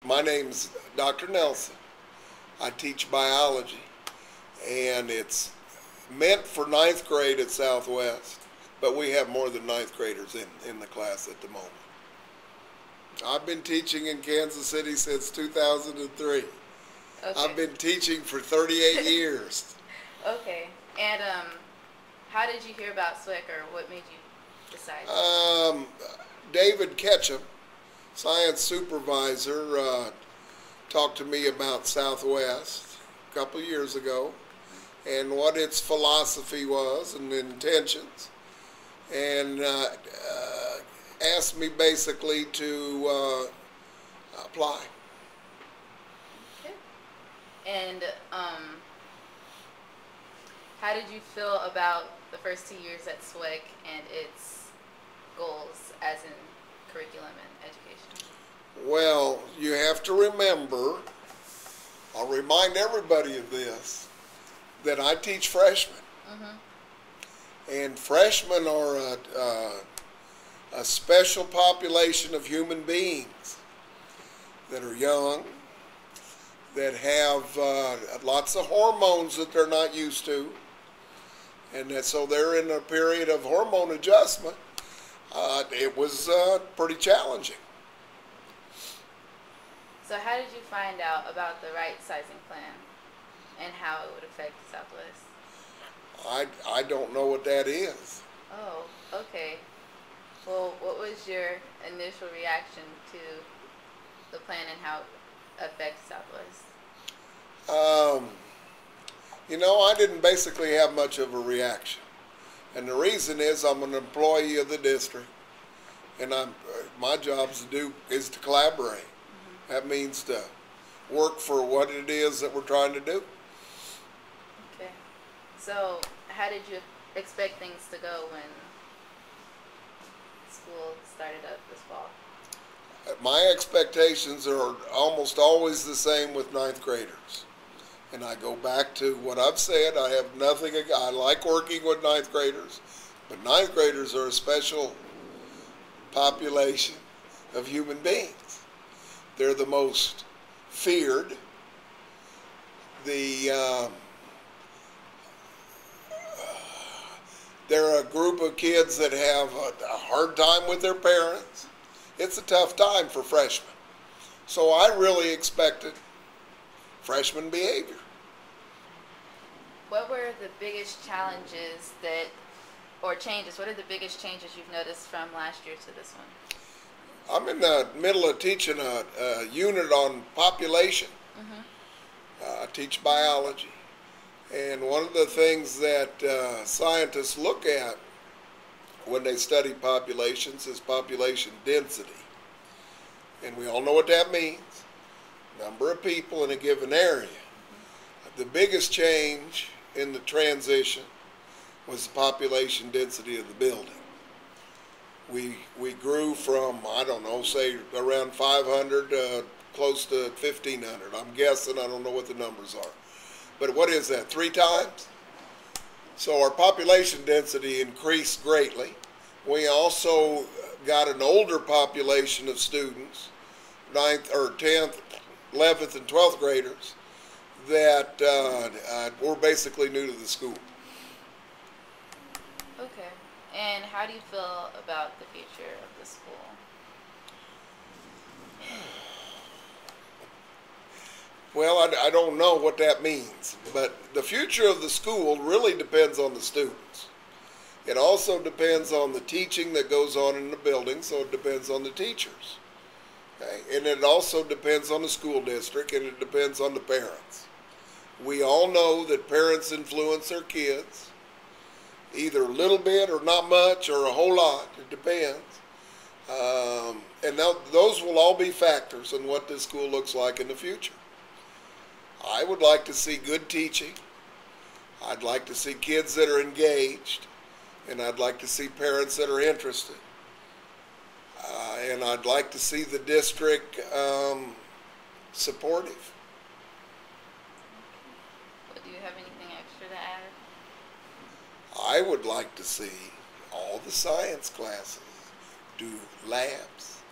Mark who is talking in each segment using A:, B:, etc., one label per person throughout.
A: My name's Dr. Nelson. I teach biology, and it's meant for ninth grade at Southwest, but we have more than ninth graders in the class at the moment. I've been teaching in Kansas City since 2003.
B: Okay.
A: I've been teaching for 38 years.
B: Okay. And how did you hear about SWECC, or what made you decide?
A: David Ketchum, science supervisor, talked to me about Southwest a couple of years ago and what its philosophy was and intentions, and asked me basically to apply.
B: Okay. And how did you feel about the first 2 years at SWECC and its goals as in curriculum and education?
A: Well, you have to remember, I'll remind everybody of this, that I teach freshmen. And freshmen are a special population of human beings that are young, that have lots of hormones that they're not used to, and so they're in a period of hormone adjustment. It was pretty challenging.
B: So how did you find out about the right sizing plan and how it would affect Southwest?
A: I don't know what that is.
B: Oh, okay. Well, what was your initial reaction to the plan and how it affects Southwest?
A: I didn't basically have much of a reaction. And the reason is I'm an employee of the district, and my job is to collaborate. That means to work for what it is that we're trying to do.
B: Okay. So how did you expect things to go when school started up this fall?
A: My expectations are almost always the same with ninth graders. And I go back to what I've said. I have nothing. I like working with ninth graders, but ninth graders are a special population of human beings. They're the most feared. They're a group of kids that have a hard time with their parents. It's a tough time for freshmen. So I really expected freshman behavior.
B: What were the biggest challenges changes? What are the biggest changes you've noticed from last year to this one?
A: I'm in the middle of teaching a unit on population. I teach biology. And one of the things that scientists look at when they study populations is population density. And we all know what that means. Number of people in a given area. The biggest change in the transition was the population density of the building. We grew from, I don't know, say around 500 close to 1,500. I'm guessing, I don't know what the numbers are. But what is that, 3 times? So our population density increased greatly. We also got an older population of students, 9th or 10th, 11th, and 12th graders, that were basically new to the school.
B: Okay. And how do you feel about the future of the school?
A: Well, I don't know what that means, but the future of the school really depends on the students. It also depends on the teaching that goes on in the building, so it depends on the teachers. Okay? And it also depends on the school district, and it depends on the parents. We all know that parents influence their kids, either a little bit or not much or a whole lot. It depends. And those will all be factors in what this school looks like in the future. I would like to see good teaching. I'd like to see kids that are engaged, and I'd like to see parents that are interested. And I'd like to see the district supportive.
B: Do you have anything extra to add?
A: I would like to see all the science classes do labs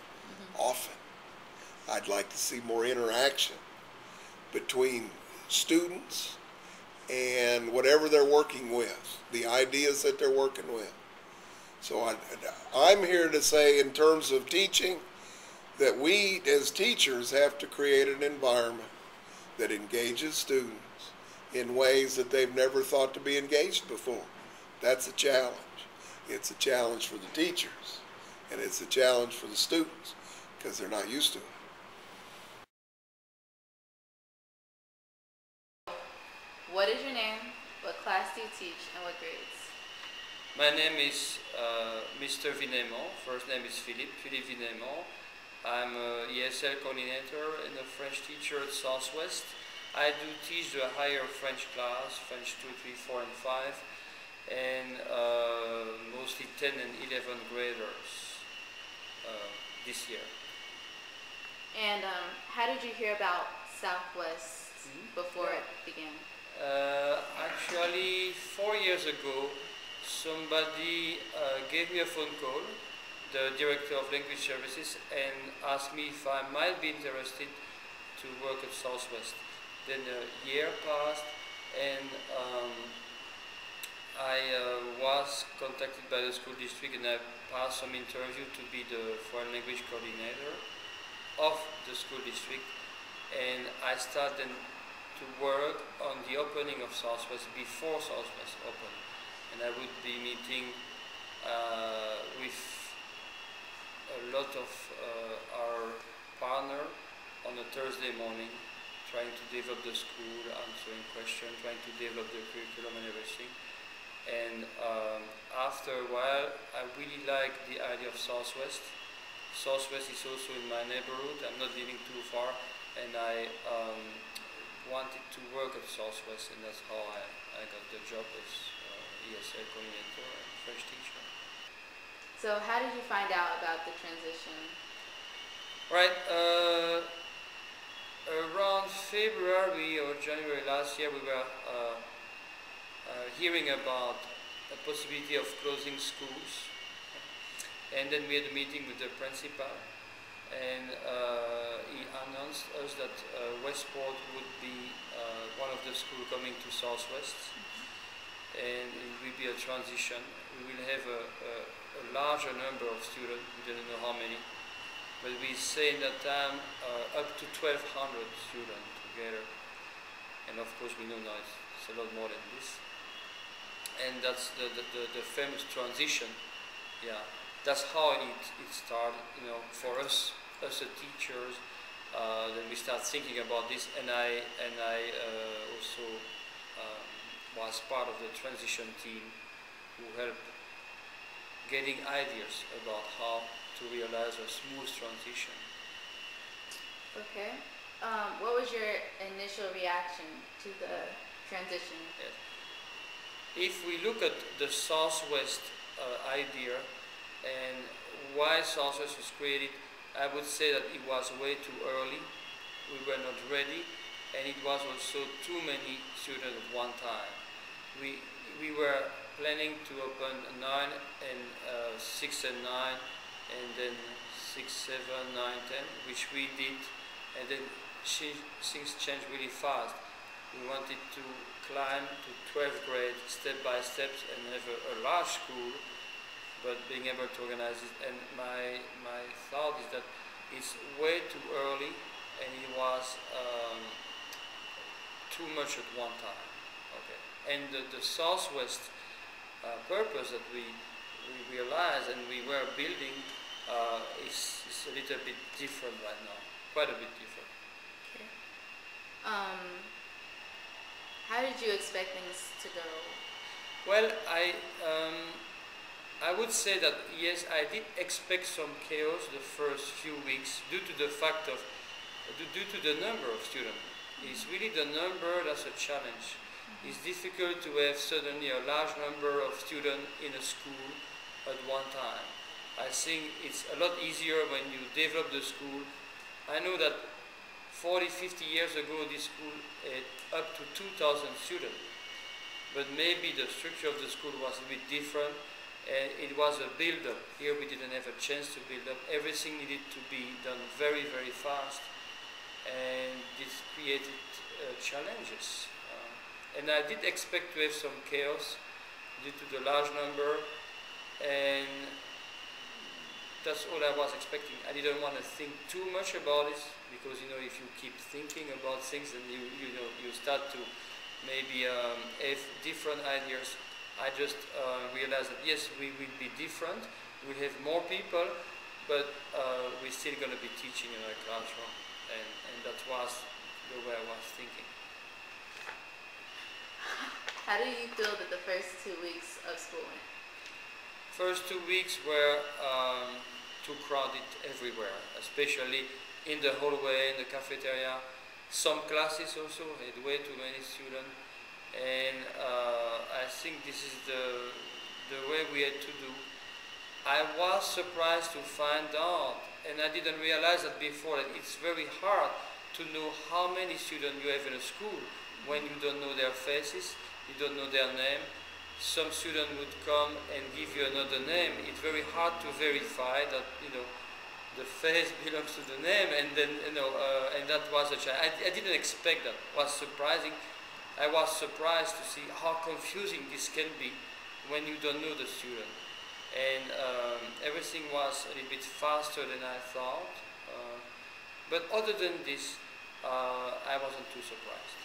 A: often. I'd like to see more interaction between students and whatever they're working with, the ideas that they're working with. So I'm here to say, in terms of teaching, that we as teachers have to create an environment that engages students in ways that they've never thought to be engaged before. That's a challenge. It's a challenge for the teachers, and it's a challenge for the students because they're not used to it.
B: What is your name? What class do you teach, and what grades?
C: My name is Mr. Vinemont. First name is Philippe Vinemont. I'm a ESL coordinator and a French teacher at Southwest. I do teach the higher French class, French 2, 3, 4, and 5, and mostly 10 and 11 graders this year.
B: And how did you hear about Southwest before it began?
C: Actually, 4 years ago, somebody gave me a phone call, the director of language services, and asked me if I might be interested to work at Southwest. Then a year passed, and I was contacted by the school district, and I passed some interview to be the foreign language coordinator of the school district, and I started to work on the opening of Southwest before Southwest opened, and I would be meeting with a lot of our partners on a Thursday morning, trying to develop the school, answering questions, trying to develop the curriculum and everything. And after a while, I really liked the idea of Southwest. Southwest is also in my neighborhood. I'm not living too far, and I wanted to work at Southwest, and that's how I got the job as ESL coordinator and French teacher.
B: So how did you find out about the transition?
C: Right, around February or January last year, we were hearing about the possibility of closing schools, and then we had a meeting with the principal, and he announced us that Westport would be one of the schools coming to Southwest, and it will be a transition. We will have a larger number of students, we didn't know how many, but we say in that time up to 1,200 students together, and of course we know now it's a lot more than this. And that's the famous transition. Yeah, that's how it started. You know, for us as a teachers, then we start thinking about this, and I also was part of the transition team who helped getting ideas about how to realize a smooth transition.
B: Okay. What was your initial reaction to the transition?
C: Yes. If we look at the Southwest idea and why Southwest was created, I would say that it was way too early. We were not ready, and it was also too many students at one time. We were planning to open 9 and 6 and 9, and then 6, 7, 9, 10, which we did, and then things changed really fast. We wanted to climb to 12th grade step by step and have a large school, but being able to organize it. And my thought is that it's way too early, and it was too much at one time. Okay. And the Southwest purpose that we realized and we were building is a little bit different right now, quite a bit different.
B: Okay. How did you expect things to go?
C: Well, I would say that yes, I did expect some chaos the first few weeks due to the fact of due to the number of students. It's really the number that's a challenge. It's difficult to have suddenly a large number of students in a school at one time. I think it's a lot easier when you develop the school. I know that 40, 50 years ago this school had up to 2,000 students, but maybe the structure of the school was a bit different, and it was a build-up. Here we didn't have a chance to build up. Everything needed to be done very, very fast, and this created challenges. And I did expect to have some chaos due to the large number, and that's all I was expecting. I didn't want to think too much about it, because if you keep thinking about things, then you start to maybe have different ideas. I just realized that yes, we will be different. We have more people, but we're still going to be teaching in a classroom, and that was the way I was thinking.
B: How do you feel that the first 2 weeks of school went?
C: First 2 weeks were too crowded everywhere, especially in the hallway, in the cafeteria. Some classes also had way too many students, and I think this is the way we had to do. I was surprised to find out, and I didn't realize that before, that it's very hard to know how many students you have in a school when you don't know their faces, you don't know their name. Some student would come and give you another name. It's very hard to verify that the face belongs to the name, and then and that was a challenge. I didn't expect that. It was surprising. I was surprised to see how confusing this can be when you don't know the student, and everything was a little bit faster than I thought. But other than this, I wasn't too surprised.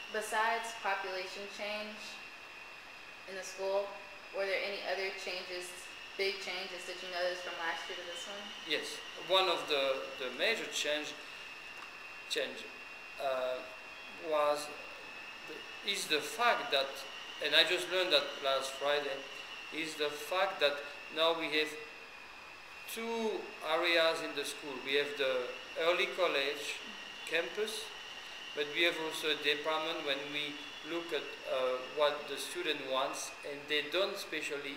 B: Besides population change in the school, were there any other changes, big changes that you noticed from last year to this one?
C: Yes, one of the major change is the fact that, and I just learned that last Friday, is the fact that now we have two areas in the school. We have the early college campus, but we have also a department when we look at what the student wants, and they don't especially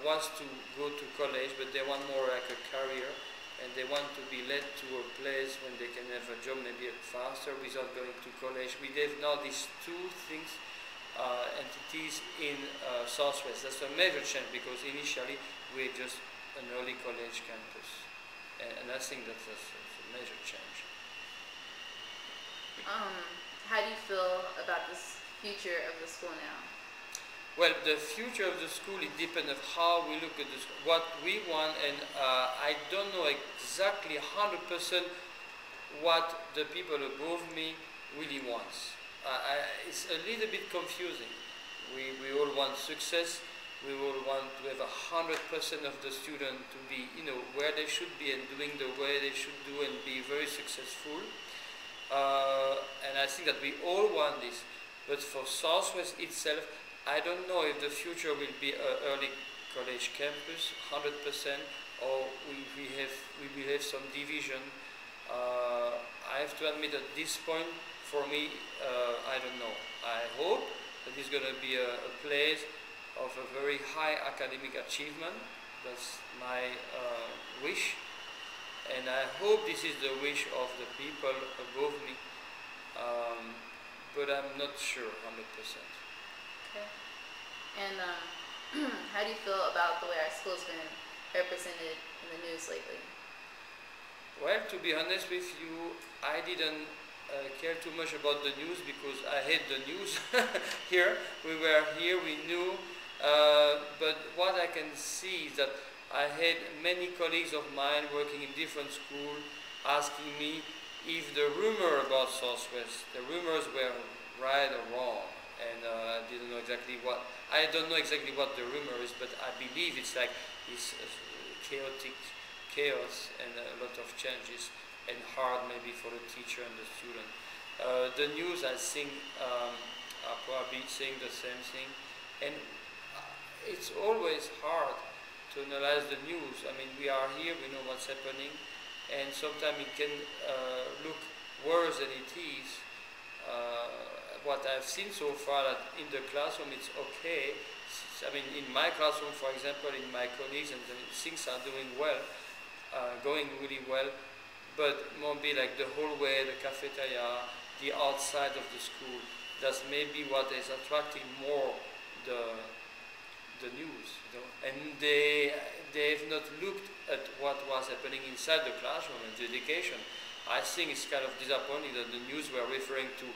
C: want to go to college, but they want more like a career, and they want to be led to a place when they can have a job maybe faster without going to college. We have now these two things, entities in Southwest. That's a major change, because initially we had just an early college campus, and I think that's a major change.
B: How do you feel about this future of the school now?
C: Well, the future of the school, it depends on how we look at this, what we want, and I don't know exactly 100% what the people above me really wants. It's a little bit confusing. We all want success. We all want to have 100% of the student to be, where they should be and doing the way they should do and be very successful. And I think that we all want this. But for Southwest itself, I don't know if the future will be an early college campus, 100%, or we will have some division. I have to admit at this point, for me, I don't know. I hope that it's going to be a place of a very high academic achievement. That's my wish. And I hope this is the wish of the people above me, but I'm not sure 100%.
B: Okay. And how do you feel about the way our school's been represented in the news lately?
C: Well, to be honest with you, I didn't care too much about the news, because I hate the news here. We were here, we knew, but what I can see is that I had many colleagues of mine working in different schools asking me if the rumor about Southwest, the rumors were right or wrong, and I don't know exactly what the rumor is, but I believe it's like this chaotic chaos and a lot of changes, and hard maybe for the teacher and the student. The news, I think, are probably saying the same thing, and it's always hard to analyze the news. I mean, we are here, we know what's happening, and sometimes it can look worse than it is. What I've seen so far, that in the classroom it's okay. I mean, in my classroom, for example, in my colleagues, and things are doing well, going really well, but maybe like the hallway, the cafeteria, the outside of the school, That's maybe what is attracting more the news, you know. And they've not looked at what was happening inside the classroom and the education. I think it's kind of disappointing that the news were referring to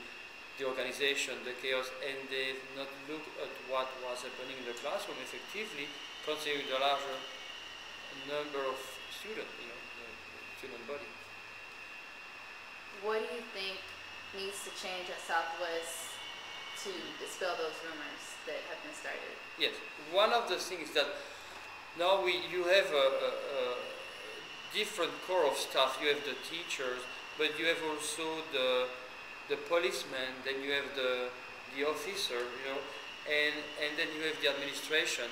C: the organization, the chaos, and they've not looked at what was happening in the classroom effectively, considering the larger number of students, you know, the student body.
B: What do you think needs to change at Southwest to dispel those rumors that have been started?
C: Yes, one of the things that now you have a different core of staff. You have the teachers, but you have also the policeman, then you have the officer, you know, and then you have the administration,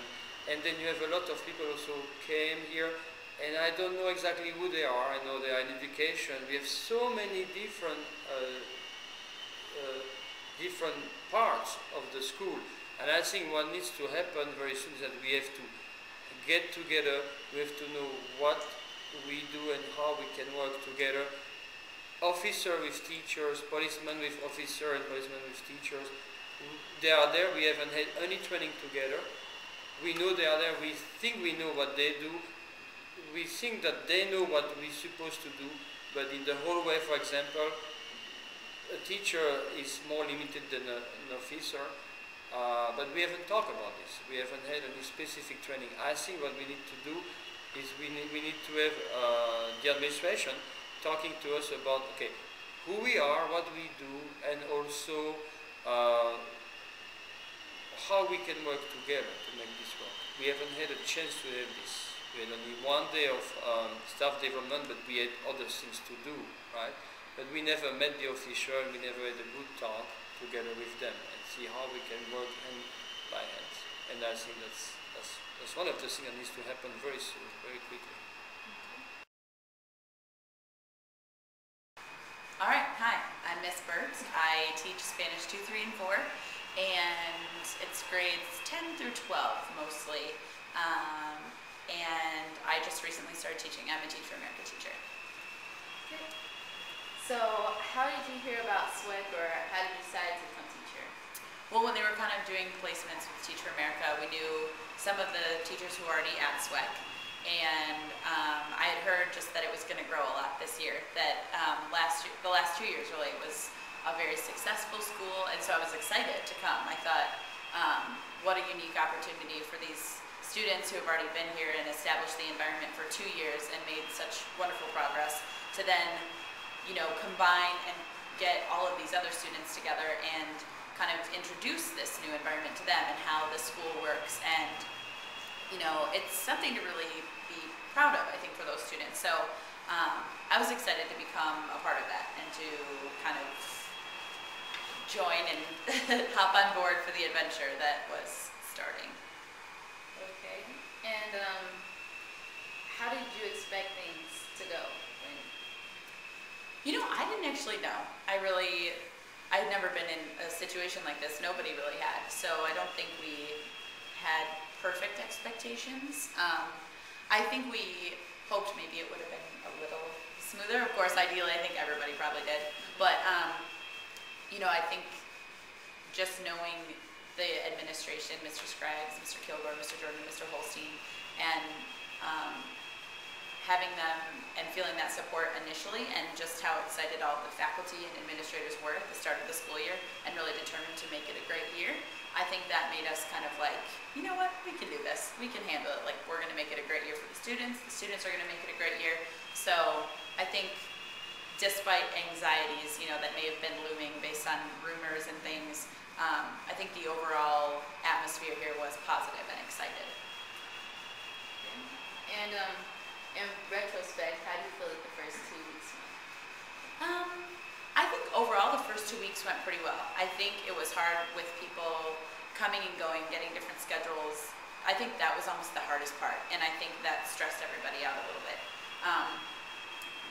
C: and then you have a lot of people also came here, and I don't know exactly who they are. I know they are in education. We have so many different different parts of the school, and I think what needs to happen very soon is that we have to get together. We have to know what we do and how we can work together. Officer with teachers, policemen with officer, and policemen with teachers. They are there. We haven't had any training together. We know they are there. We think we know what they do. We think that they know what we're supposed to do. But in the hallway, for example, a teacher is more limited than an officer. But we haven't talked about this. We haven't had any specific training. I think what we need to do is we need to have the administration talking to us about, okay, who we are, what we do, and also how we can work together to make this work. We haven't had a chance to have this. We had only one day of staff development, but we had other things to do, right? But we never met the official, we never had a good talk together with them and see how we can work hand by hand. And I think that's one of the things that needs to happen very soon, very quickly.
D: All right, hi, I'm Miss Burt. I teach Spanish 2, 3, and 4, and it's grades 10 through 12 mostly. And I just recently started teaching. I'm a Teach for America teacher.
B: Good. So, how did you hear about SWECC, or how did you decide to become teacher?
D: Well, when they were kind of doing placements with Teach for America, we knew some of the teachers who were already at SWECC. And I had heard just that it was going to grow a lot this year, that the last 2 years really was a very successful school, and so I was excited to come. I thought, what a unique opportunity for these students who have already been here and established the environment for 2 years and made such wonderful progress, to then, you know, combine and get all of these other students together and kind of introduce this new environment to them and how the school works. And you know, it's something to really be proud of, I think, for those students. So I was excited to become a part of that and to kind of join and hop on board for the adventure that was starting.
B: Okay. And how did you expect things to go?
D: You know, I didn't actually know. I'd never been in a situation like this. Nobody really had. So I don't think we had perfect expectations. I think we hoped maybe it would have been a little smoother. Of course, ideally, I think everybody probably did. But, you know, I think just knowing the administration, Mr. Scraggs, Mr. Kilgore, Mr. Jordan, Mr. Holstein, and having them and feeling that support initially, and just how excited all of the faculty and administrators were at the start of the school year and really determined to make it a great year, I think that made us kind of like, you know what, we can do this, we can handle it, like we're going to make it a great year for the students are going to make it a great year. So I think despite anxieties, you know, that may have been looming based on rumors and things, I think the overall atmosphere here was positive and excited.
B: And in retrospect, how do you feel like the first 2 weeks went?
D: I think overall the first 2 weeks went pretty well. I think it was hard with people coming and going, getting different schedules. I think that was almost the hardest part, and I think that stressed everybody out a little bit.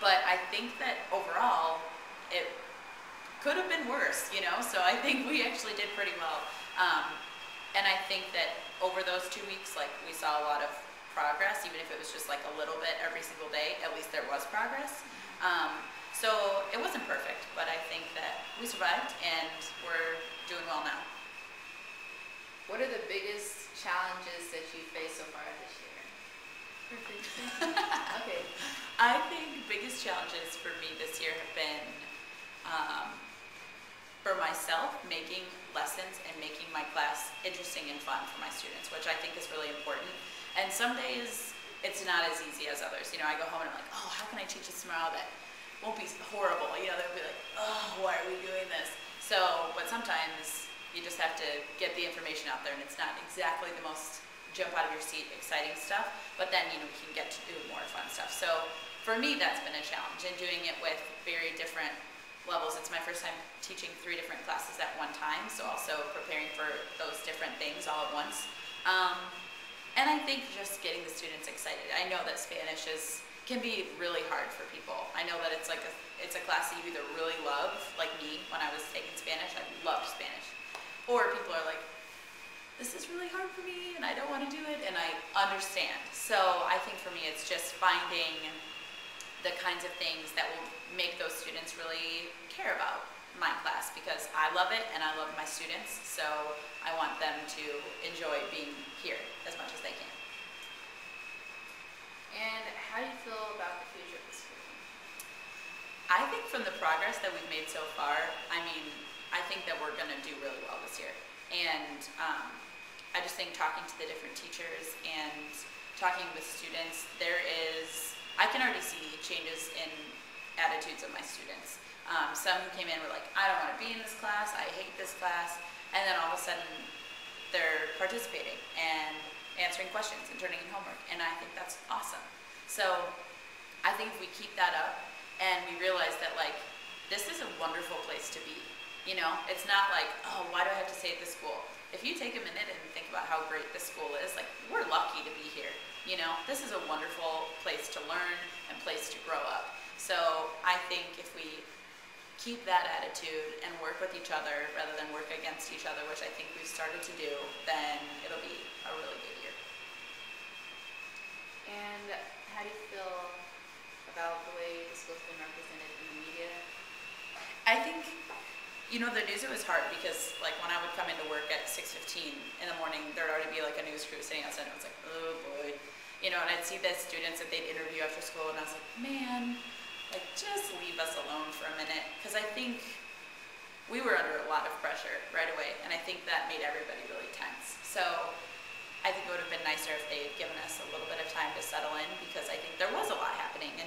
D: But I think that overall it could have been worse, you know, so I think we actually did pretty well. And I think that over those 2 weeks, like, we saw a lot of progress, even if it was just like a little bit every single day, at least there was progress. So it wasn't perfect, but I think that we survived and we're doing well now.
B: What are the biggest challenges that you faced so far this year? Okay.
D: I think the biggest challenges for me this year have been, for myself, making lessons and making my class interesting and fun for my students, which I think is really important. And some days it's not as easy as others. You know, I go home and I'm like, oh, how can I teach this tomorrow that won't be horrible? You know, they'll be like, oh, why are we doing this? So, but sometimes you just have to get the information out there, and it's not exactly the most jump out of your seat exciting stuff, but then, you know, we can get to do more fun stuff. So for me, that's been a challenge, and doing it with very different levels. It's my first time teaching 3 different classes at one time, so also preparing for those different things all at once. And I think just getting the students excited. I know that Spanish can be really hard for people. I know that it's like it's a class that you either really love, like me when I was taking Spanish, I loved Spanish, or people are like, this is really hard for me and I don't want to do it, and I understand. So I think for me it's just finding the kinds of things that will make those students really care about my class, because I love it and I love my students, so I want them to enjoy being here as much as they can.
B: And how do you feel about the future of the school?
D: I think from the progress that we've made so far, I mean, I think that we're going to do really well this year. And I just think talking to the different teachers and talking with students, I can already see changes in attitudes of my students. Some who came in were like, I don't want to be in this class, I hate this class, and then all of a sudden they're participating and answering questions and turning in homework, and I think that's awesome. So I think if we keep that up and we realize that, like, this is a wonderful place to be. You know, it's not like, oh, why do I have to stay at this school? If you take a minute and think about how great this school is, like, we're lucky to be here. You know, this is a wonderful place to learn and place to grow up. So I think if we keep that attitude and work with each other rather than work against each other, which I think we've started to do, then it'll be a really good year.
B: And how do you feel about the way the school's been represented in the media?
D: I think, you know, the news, it was hard because, like, when I would come into work at 6:15 in the morning, there'd already be, like, a news crew sitting outside, and I was like, oh, boy. You know, and I'd see the students that they'd interview after school, and I was like, man, like, just leave us alone for a minute. Because I think we were under a lot of pressure right away, and I think that made everybody really tense. So I think it would have been nicer if they had given us a little bit of time to settle in, because I think there was a lot happening, and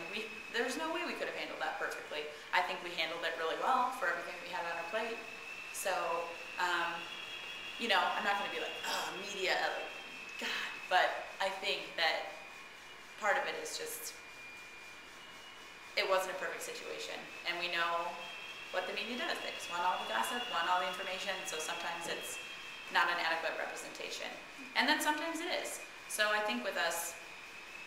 D: there's no way we could have handled that perfectly. I think we handled it really well for everything we had on our plate. So, you know, I'm not going to be like, oh, media, like, God. But I think that part of it is just, it wasn't a perfect situation. And we know what the media does. They just want all the gossip, want all the information, so sometimes it's not an adequate representation. And then sometimes it is. So I think with us,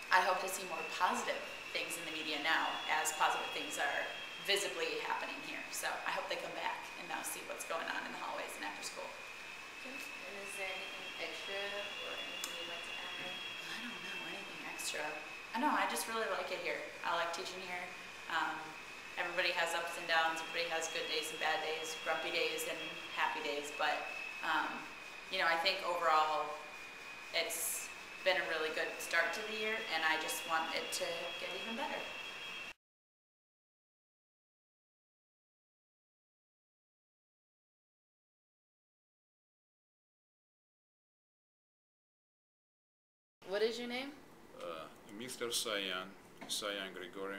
D: I hope to see more positive things in the media now, as positive things are visibly happening here. So I hope they come back and now see what's going on in the hallways and after school.
B: Okay. And is there anything extra or anything you'd like to add?
D: I don't know, anything extra. I know, I just really like it here. I like teaching here. Everybody has ups and downs. Everybody has good days and bad days, grumpy days and happy days. But, you know, I think overall it's been a really good start to the year, and I just want it to get even better.
B: What is your name?
E: Mr. Sayan Grigory,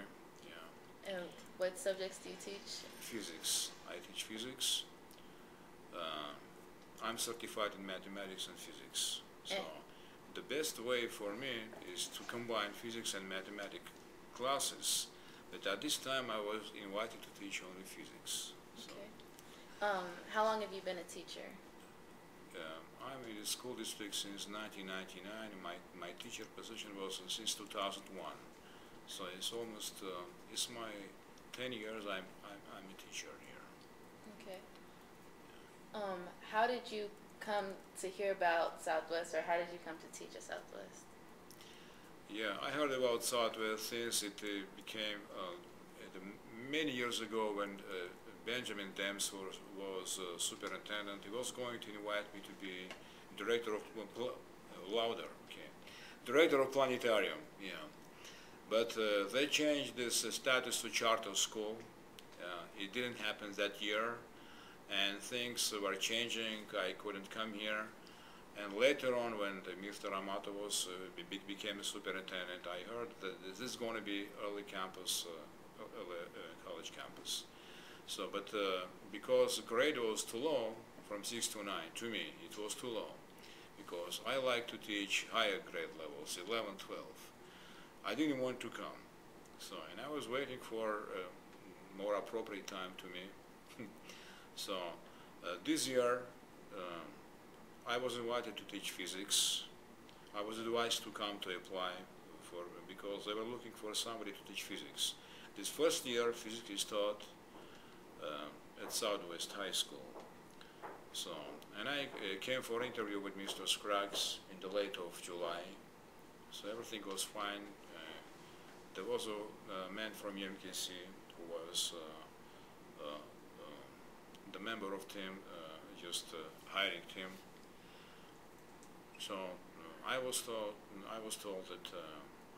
E: yeah.
B: And what subjects do you teach?
E: Physics. I teach physics. I'm certified in mathematics and physics. So the best way for me is to combine physics and mathematics classes. But at this time I was invited to teach only physics. So,
B: okay. How long have you been a teacher?
E: I'm in the school district since 1999. My teacher position was since 2001. So it's almost it's my 10 years. I'm a teacher here.
B: Okay. How did you come to hear about Southwest, or how did you come to teach at Southwest?
E: Yeah, I heard about Southwest since it became the many years ago when Benjamin Dems was superintendent, he was going to invite me to be director of louder, okay, director of planetarium, yeah. But they changed this status to charter school. It didn't happen that year, and things were changing. I couldn't come here. And later on, when Mr. Amato became a superintendent, I heard that this is going to be early campus, college campus. So, but because the grade was too low, from 6 to 9, to me, it was too low. Because I like to teach higher grade levels, 11, 12. I didn't want to come. So, and I was waiting for more appropriate time to me. So, this year, I was invited to teach physics. I was advised to come to apply because they were looking for somebody to teach physics. This first year, physics is taught at Southwest High School. So, and I came for an interview with Mr. Scruggs in the late of July. So everything was fine. There was a man from UMKC who was the member of team, just hiring team. So I was told that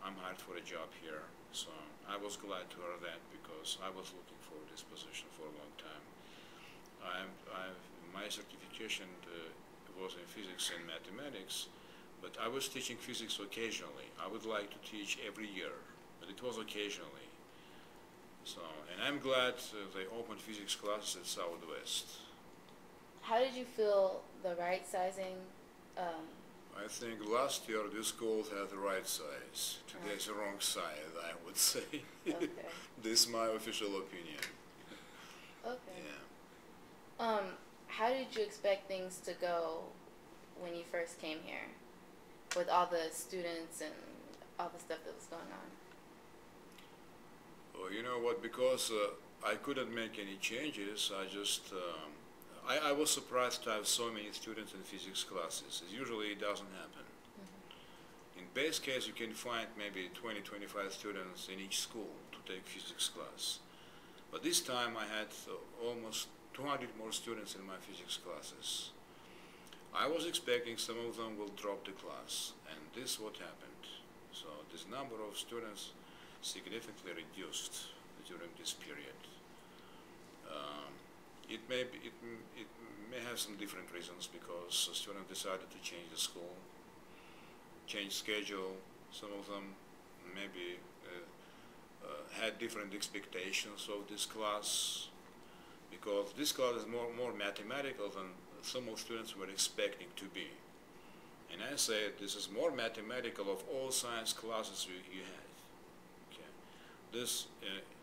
E: I'm hired for a job here. So I was glad to hear that because I was looking for this position for a long time. My certification was in physics and mathematics, but I was teaching physics occasionally. I would like to teach every year, but it was occasionally. So, and I'm glad they opened physics classes at Southwest.
B: How did you feel the right sizing?
E: I think last year this school had the right size. Today's the wrong size, I would say.
B: Okay.
E: This is my official opinion.
B: Okay.
E: Yeah.
B: How did you expect things to go when you first came here, with all the students and all the stuff that was going on?
E: Well, you know what? Because I couldn't make any changes, I was surprised to have so many students in physics classes. Usually it doesn't happen. Mm-hmm. In base case, you can find maybe 20, 25 students in each school to take physics class. But this time I had almost 200 more students in my physics classes. I was expecting some of them will drop the class, and this is what happened. So this number of students significantly reduced during this period. It may have some different reasons because students decided to change the school, change schedule. Some of them maybe had different expectations of this class because this class is more mathematical than some of students were expecting to be. And I say this is more mathematical of all science classes you have. Okay. This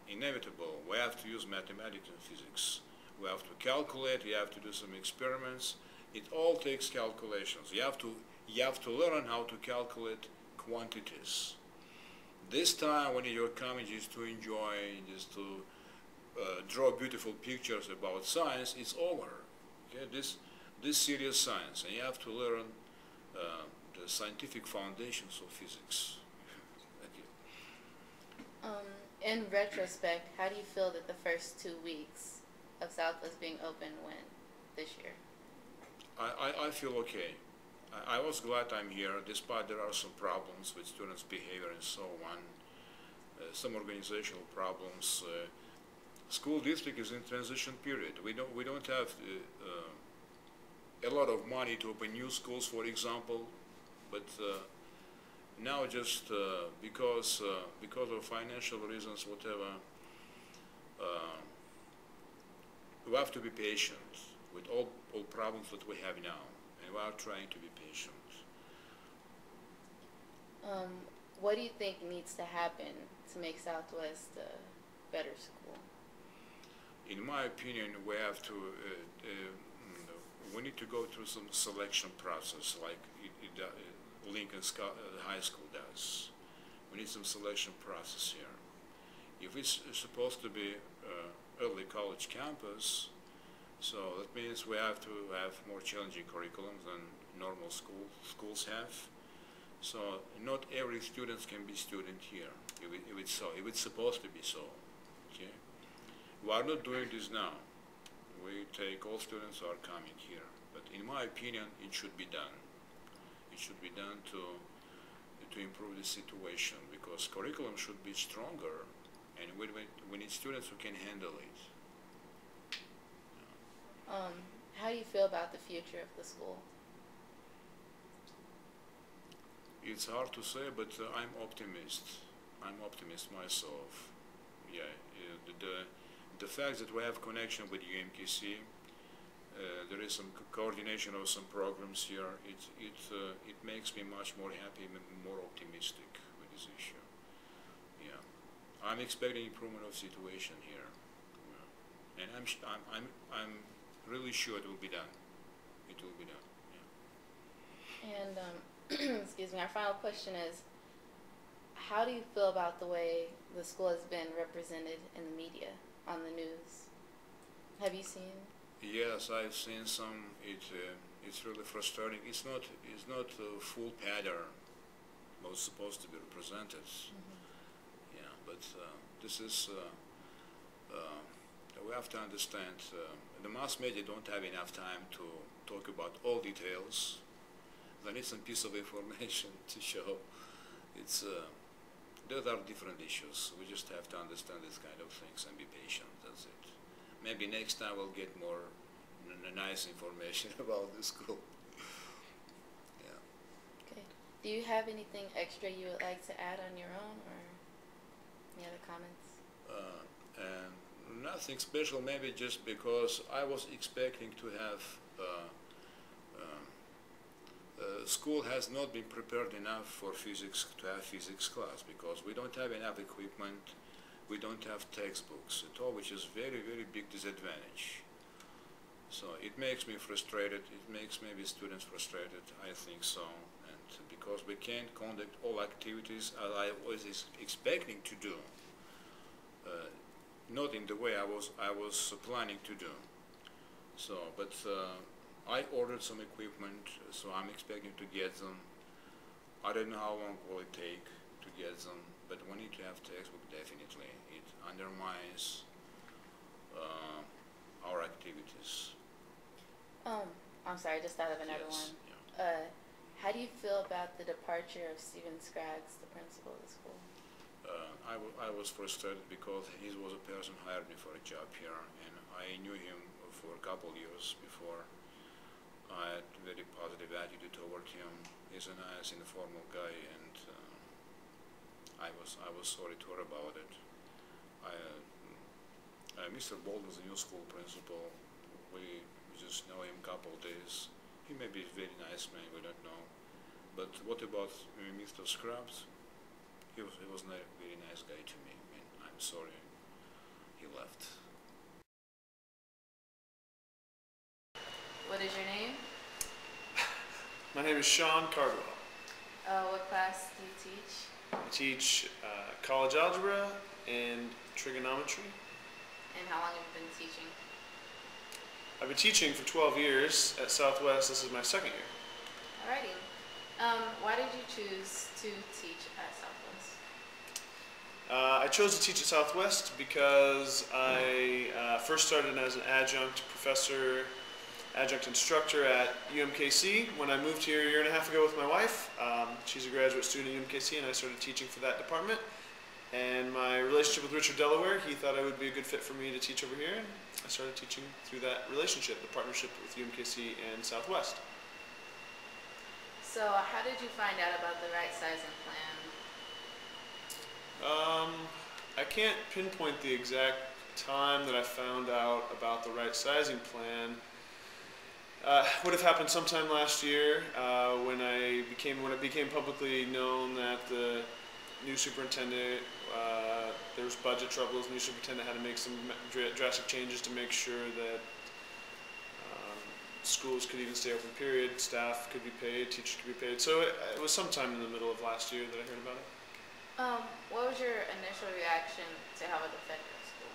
E: inevitable. We have to use mathematics and physics. We have to calculate. We have to do some experiments. It all takes calculations. You have to learn how to calculate quantities. This time, when you're coming just to enjoy, just to draw beautiful pictures about science, it's over. Okay, this serious science, and you have to learn the scientific foundations of physics. Thank you.
B: In retrospect, how do you feel that the first 2 weeks of Southwest being open went this year?
E: I feel okay. I was glad I'm here, despite there are some problems with students' behavior and so on, some organizational problems. School district is in transition period. We don't have a lot of money to open new schools, for example, but now just because of financial reasons, whatever, we have to be patient with all problems that we have now, and we are trying to be patient.
B: What do you think needs to happen to make Southwest a better school?
E: In my opinion, we have to we need to go through some selection process like Lincoln High School does. We need some selection process here. If it's supposed to be early college campus, so that means we have to have more challenging curriculums than normal schools have. So not every student can be student here. If it's supposed to be so, okay. We are not doing this now. We take all students who are coming here. But in my opinion, it should be done. It should be done to improve the situation, because curriculum should be stronger, and we need students who can handle it.
B: How do you feel about the future of the school?
E: It's hard to say, but I'm optimist. I'm optimist myself. Yeah, the fact that we have connection with UMKC, there is some coordination of some programs here. It makes me much more happy and more optimistic with this issue. Yeah, I'm expecting improvement of situation here, yeah. And I'm really sure it will be done. It will be done. Yeah.
B: And excuse me, our final question is, how do you feel about the way the school has been represented in the media, on the news? Have you seen?
E: Yes, I've seen some. It's really frustrating. It's not a full pattern was supposed to be represented. Mm-hmm. Yeah, but this is we have to understand. The mass media don't have enough time to talk about all details. They need some piece of information to show. Those are different issues. We just have to understand these kind of things and be patient. That's it. Maybe next time we'll get more nice information about the school. Yeah.
B: Okay. Do you have anything extra you would like to add on your own, or any other comments?
E: And nothing special. Maybe just because I was expecting to have. School has not been prepared enough for physics, to have physics class, because we don't have enough equipment, we don't have textbooks at all, which is very, very big disadvantage. So it makes me frustrated, it makes maybe students frustrated, I think so, and because we can't conduct all activities as I was expecting to do, not in the way I was planning to do. So, but I ordered some equipment, so I'm expecting to get them. I don't know how long will it take to get them, but we need to have textbook definitely. It undermines our activities.
B: I'm sorry, I just thought of another
E: Yes,
B: one.
E: yeah.
B: How do you feel about the departure of Stephen Scraggs, the principal of the school?
E: I was frustrated because he was a person who hired me for a job here, and I knew him for a couple years before. I had a very positive attitude toward him. He's a nice, informal guy, and I was sorry to hear about it. Mr. Bolden's the new school principal. We just know him a couple of days. He may be a very nice man, we don't know. But what about Mr. Scruggs? He was a very nice guy to me, and I'm sorry he left.
B: What is your name?
F: My name is Sean Cardwell.
B: What class do you teach?
F: I teach college algebra and trigonometry.
B: And how long have you been teaching?
F: I've been teaching for 12 years at Southwest. This is my second year.
B: Alrighty. Why did you choose to teach at Southwest?
F: I chose to teach at Southwest because I first started as an adjunct professor, adjunct instructor at UMKC when I moved here a year and a half ago with my wife. She's a graduate student at UMKC, and I started teaching for that department. And my relationship with Richard Delaware, he thought I would be a good fit for me to teach over here, and I started teaching through that relationship, the partnership with UMKC and Southwest.
B: So how did you find out about the right sizing plan?
F: I can't pinpoint the exact time that I found out about the right sizing plan. Would have happened sometime last year when it became publicly known that the new superintendent, there was budget troubles. The new superintendent had to make some drastic changes to make sure that schools could even stay open, period, staff could be paid, teachers could be paid. So it was sometime in the middle of last year that I heard about it.
B: What was your initial reaction to how it affected school?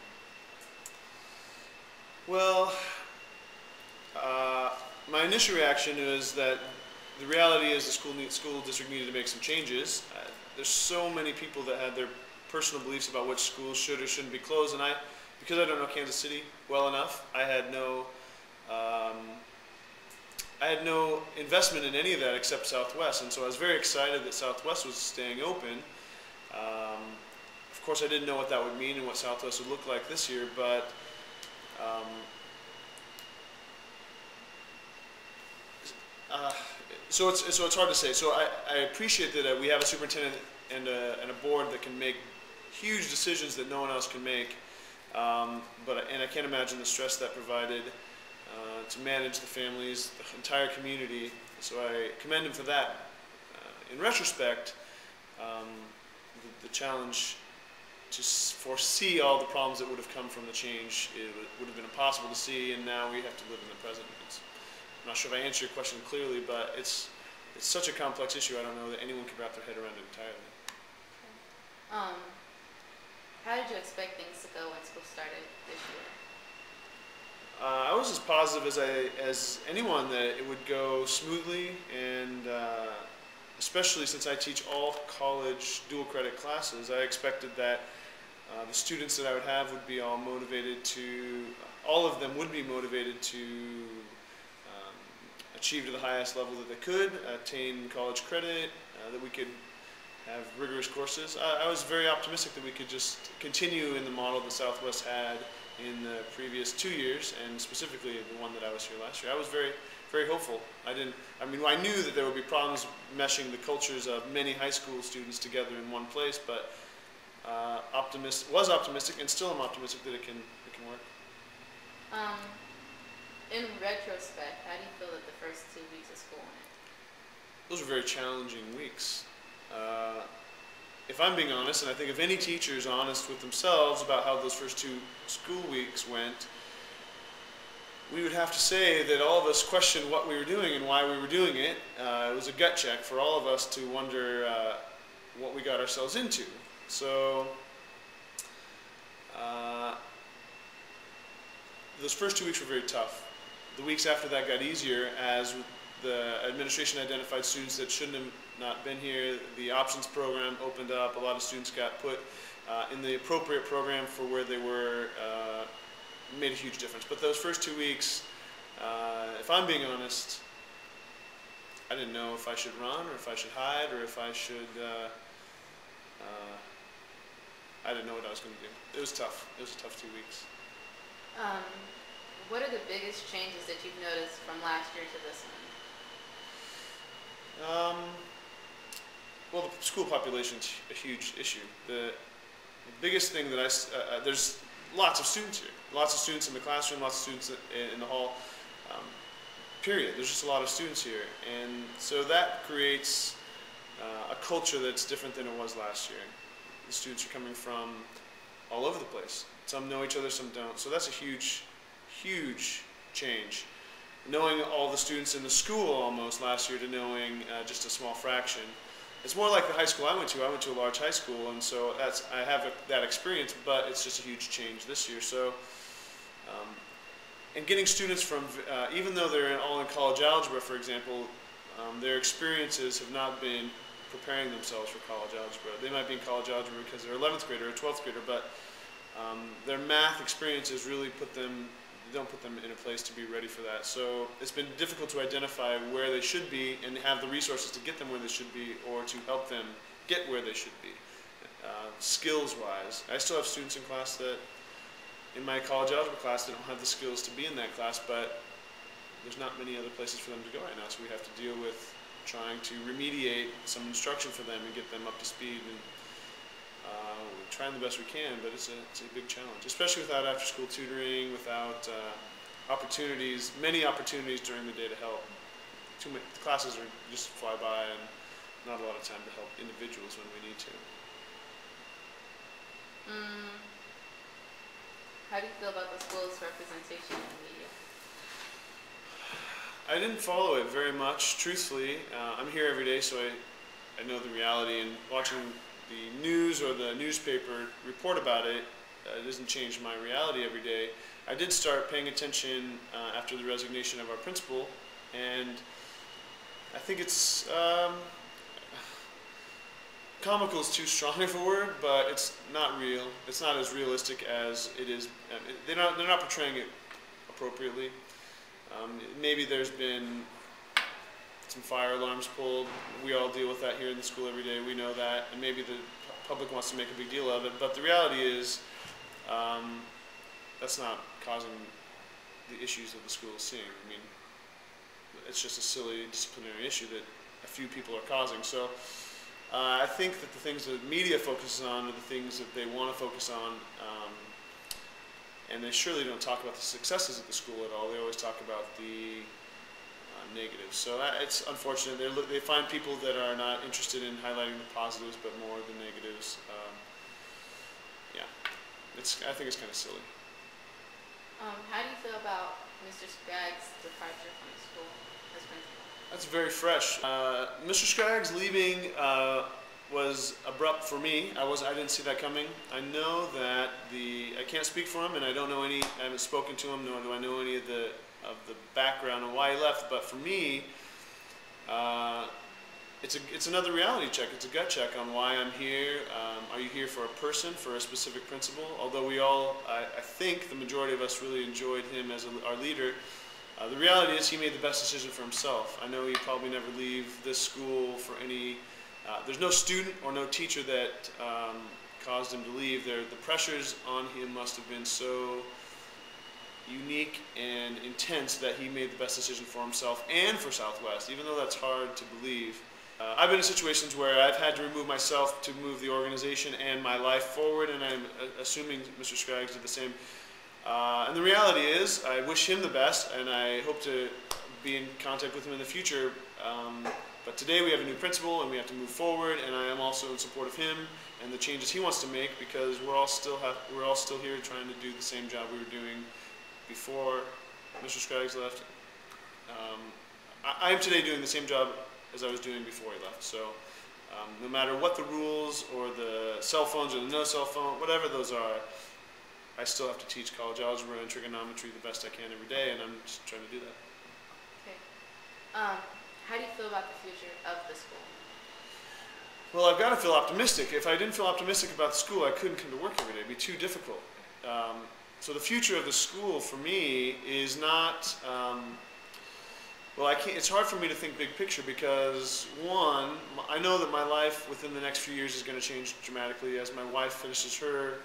F: Well, my initial reaction is that the reality is the school district needed to make some changes. There's so many people that had their personal beliefs about which schools should or shouldn't be closed, and because I don't know Kansas City well enough, I had no investment in any of that except Southwest, and so I was very excited that Southwest was staying open. Of course, I didn't know what that would mean and what Southwest would look like this year, but so it's hard to say. So I appreciate that we have a superintendent and a board that can make huge decisions that no one else can make. And I can't imagine the stress that provided to manage the families, the entire community. So I commend him for that. In retrospect, the challenge to foresee all the problems that would have come from the change, it would have been impossible to see, and now we have to live in the present. I'm not sure if I answered your question clearly, but it's such a complex issue. I don't know that anyone can wrap their head around it entirely.
B: How did you expect things to go when school started this year?
F: I was as positive as anyone that it would go smoothly, and especially since I teach all college dual credit classes, I expected that the students that I would have would be all of them would be motivated to achieve to the highest level that they could, attain college credit, that we could have rigorous courses. I was very optimistic that we could just continue in the model that Southwest had in the previous 2 years, and specifically the one that I was here last year. I was very, very hopeful. I knew that there would be problems meshing the cultures of many high school students together in one place, but was optimistic, and still am optimistic that it can work.
B: In retrospect, how do you feel that the first 2 weeks of school went?
F: Those were very challenging weeks. If I'm being honest, and I think if any teacher is honest with themselves about how those first 2 school weeks went, we would have to say that all of us questioned what we were doing and why we were doing it. It was a gut check for all of us to wonder what we got ourselves into. So those first 2 weeks were very tough. The weeks after that got easier as the administration identified students that shouldn't have not been here. The options program opened up. A lot of students got put in the appropriate program for where they were. Made a huge difference. But those first 2 weeks, if I'm being honest, I didn't know if I should run or if I should hide or if I should. I didn't know what I was going to do. It was tough. It was a tough 2 weeks.
B: What are the biggest changes that you've noticed from last year to this one?
F: Well, the school population's a huge issue. The biggest thing that there's lots of students here. Lots of students in the classroom, lots of students in the hall. Period. There's just a lot of students here. And so that creates a culture that's different than it was last year. The students are coming from all over the place. Some know each other, some don't. So that's a huge, huge change. Knowing all the students in the school almost last year to knowing just a small fraction. It's more like the high school I went to. I went to a large high school, and so I have that experience, but it's just a huge change this year. So, and getting students from, even though they're all in college algebra, for example, their experiences have not been preparing themselves for college algebra. They might be in college algebra because they're 11th grader or 12th grader, but their math experiences really don't put them in a place to be ready for that. So it's been difficult to identify where they should be and have the resources to get them where they should be or to help them get where they should be, skills-wise. I still have students in class that, in my college algebra class, they don't have the skills to be in that class, but there's not many other places for them to go right now, so we have to deal with trying to remediate some instruction for them and get them up to speed. And we're trying the best we can, but it's a big challenge, especially without after-school tutoring, without many opportunities during the day to help. Too many classes are just fly by, and not a lot of time to help individuals when we need to.
B: How do you feel about the school's representation in the media?
F: I didn't follow it very much, truthfully. I'm here every day, so I know the reality, and watching the news or the newspaper report about it, it doesn't change my reality every day. I did start paying attention after the resignation of our principal, and I think it's comical is too strong of a word, but it's not real. It's not as realistic as it is. They're not portraying it appropriately. Maybe there's been some fire alarms pulled. We all deal with that here in the school every day. We know that, and maybe the public wants to make a big deal of it. But the reality is, that's not causing the issues that the school is seeing. I mean, it's just a silly disciplinary issue that a few people are causing. So I think that the things that media focuses on are the things that they want to focus on, and they surely don't talk about the successes at the school at all. They always talk about the negatives. So it's unfortunate. They find people that are not interested in highlighting the positives, but more the negatives. Yeah, I think it's kind of silly.
B: How do you feel about Mr. Sprague's departure from the school as principal?
F: That's very fresh. Mr. Scraggs leaving was abrupt for me. I didn't see that coming. I know that I can't speak for him, and I haven't spoken to him, nor do I know any of the background on why he left. But for me, it's another reality check. It's a gut check on why I'm here. Are you here for a person, for a specific principle? Although I think the majority of us really enjoyed him as our leader. The reality is he made the best decision for himself. I know he'd probably never leave this school for any, there's no student or no teacher that caused him to leave. The pressures on him must have been so unique and intense that he made the best decision for himself and for Southwest, even though that's hard to believe. I've been in situations where I've had to remove myself to move the organization and my life forward, and I'm assuming Mr. Scraggs did the same. And the reality is, I wish him the best, and I hope to be in contact with him in the future. But today we have a new principal, and we have to move forward, and I am also in support of him and the changes he wants to make, because we're all still here trying to do the same job we were doing before Mr. Scraggs left. I am today doing the same job as I was doing before he left. So no matter what the rules or the cell phones or the no cell phone, whatever those are, I still have to teach college algebra and trigonometry the best I can every day, and I'm just trying to do that.
B: Okay. How do you feel about the future of the school?
F: Well, I've got to feel optimistic. If I didn't feel optimistic about the school, I couldn't come to work every day. It'd be too difficult. So the future of the school for me is not, it's hard for me to think big picture because, one, I know that my life within the next few years is going to change dramatically as my wife finishes her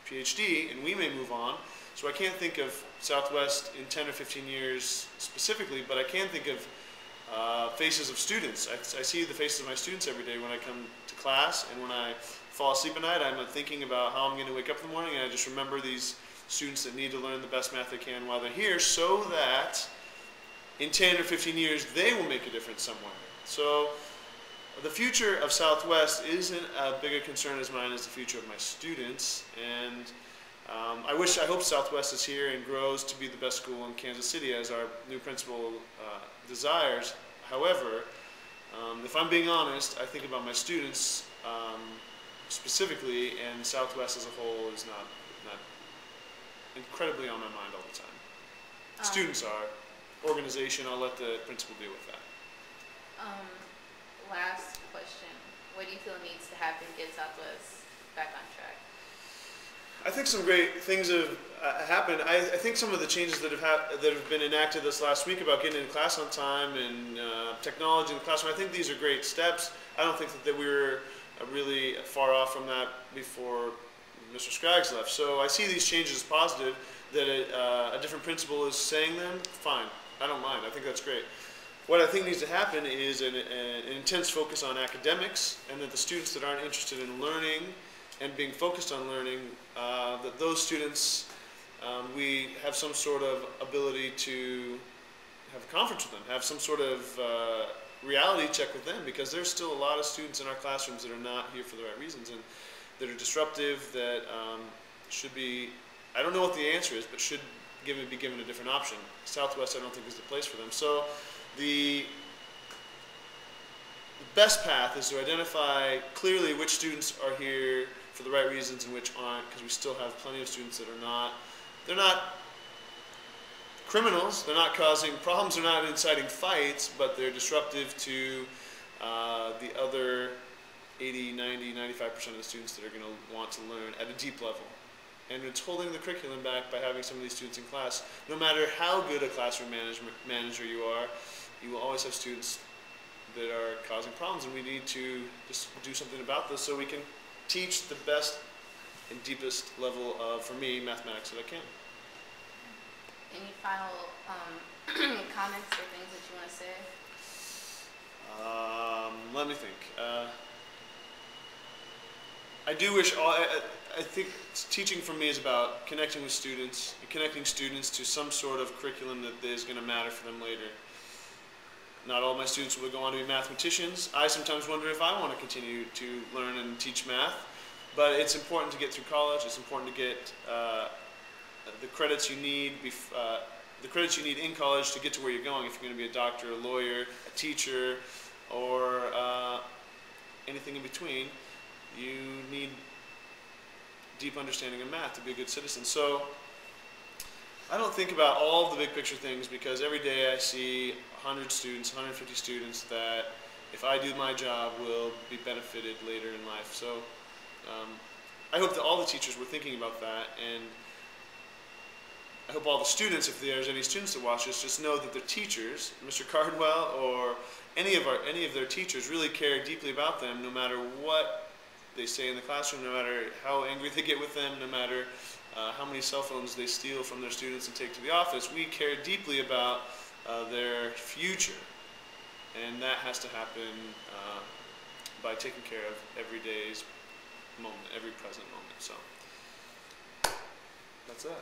F: PhD and we may move on. So I can't think of Southwest in 10 or 15 years specifically, but I can think of faces of students. I see the faces of my students every day when I come to class, and when I fall asleep at night, I'm thinking about how I'm going to wake up in the morning, and I just remember these students that need to learn the best math they can while they're here, so that in 10 or 15 years they will make a difference somewhere. So the future of Southwest isn't a bigger concern as mine as the future of my students, and I hope Southwest is here and grows to be the best school in Kansas City as our new principal desires. However, if I'm being honest, I think about my students specifically, and Southwest as a whole is not incredibly on my mind all the time. Students are. Organization, I'll let the principal deal with that.
B: Last question. What do you feel needs to happen to get Southwest back on track?
F: I think some great things have happened. I think some of the changes that have been enacted this last week about getting into class on time and technology in the classroom, I think these are great steps. I don't think that we were really far off from that before Mr. Scraggs left. So I see these changes as positive. That a different principal is saying them, fine. I don't mind. I think that's great. What I think needs to happen is an intense focus on academics, and that the students that aren't interested in learning and being focused on learning, that those students, we have some sort of ability to have a conference with them, have some sort of reality check with them, because there's still a lot of students in our classrooms that are not here for the right reasons and that are disruptive, that should be, I don't know what the answer is, but should be given a different option. Southwest, I don't think, is the place for them. So the best path is to identify clearly which students are here for the right reasons and which aren't, because we still have plenty of students that are not. They're not criminals. They're not causing problems. They're not inciting fights, but they're disruptive to the other 80, 90, 95% of the students that are going to want to learn at a deep level. And it's holding the curriculum back by having some of these students in class. No matter how good a classroom manager you are, you will always have students that are causing problems, and we need to just do something about this so we can teach the best and deepest level of, for me, mathematics that I can.
B: Any final comments or things that you want to say?
F: Let me think. I do wish I think teaching for me is about connecting with students and connecting students to some sort of curriculum that is going to matter for them later. Not all of my students will go on to be mathematicians. I sometimes wonder if I want to continue to learn and teach math, but it's important to get through college. It's important to get the credits you need. The credits you need in college to get to where you're going. If you're going to be a doctor, a lawyer, a teacher, or anything in between, you need deep understanding of math to be a good citizen. So I don't think about all of the big picture things, because every day I see 100 students, 150 students that, if I do my job, will be benefited later in life. So I hope that all the teachers were thinking about that, and I hope all the students, if there's any students that watch this, just know that their teachers, Mr. Cardwell or any of their teachers, really care deeply about them, no matter what they say in the classroom, no matter how angry they get with them, no matter how many cell phones they steal from their students and take to the office. We care deeply about their future, and that has to happen by taking care of every day's moment, every present moment. So that's it.